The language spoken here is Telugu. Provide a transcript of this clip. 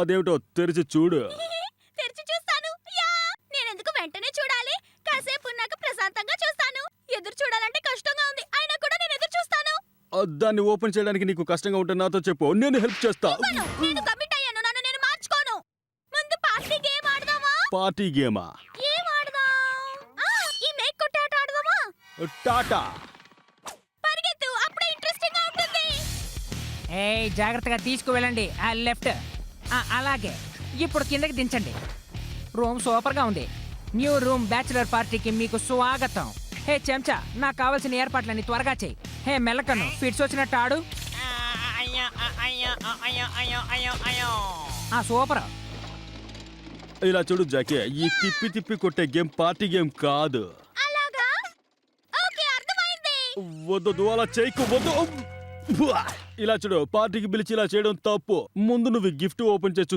అదేమిటో తెరిచి చూడు. తెరిచి చూస్తాను. యా! నేనెందుకు వెంటనే చూడాలి? కాసేపు ఉన్నాక ప్రశాంతంగా చూస్తాను. ఎదురు చూడాలంటే కష్టంగా ఉంది. అయినా కూడా నేను ఎదురు చూస్తాను. దాన్ని ఓపెన్ చేయడానికి నీకు కష్టంగా ఉంటే నాతో చెప్పు, నేను హెల్ప్ చేస్తా. నేను కమిట్ అయ్యాను. నన్ను నేను మార్చుకోను. ముందు పార్టీ గేమ్ ఆడదామా? పార్టీ గేమా? ఏం ఆడదాం? ఈ మేక్ కొట్టే ఆట ఆడదామా? టాటా. పరిగెత్తు, అప్పుడే ఇంట్రెస్టింగ్ గా ఉంటుంది. ఏయ్ జాగ్రత్తగా తీసుకువెళ్ళండి. ఆ లెఫ్ట్. అలాగే ఇప్పుడు కిందకి దించండి. రూమ్ సూపర్గా ఉంది. న్యూ రూమ్ బ్యాచులర్ పార్టీకి మీకు స్వాగతం. హే చెంచా, నాకు కావాల్సిన ఏర్పాట్లన్నీ త్వరగా చెయ్యి. హే మెల్లకన్ను, ఫిట్స్ వచ్చినట్టు ఆడు. సూపర్. ఇలా చూడు జాకీ, ఈ తిప్పి తిప్పి కొట్టే గేమ్ పార్టీ గేమ్ కాదు. అలాగా? ఓకే, అర్థమైంది. వద్దు, అలా చేయకు, వద్దు. ఇలా చూడు, పార్టీకి పిలిచి ఇలా చేయడం తప్పు. ముందు నువ్వు గిఫ్ట్ ఓపెన్ చేసి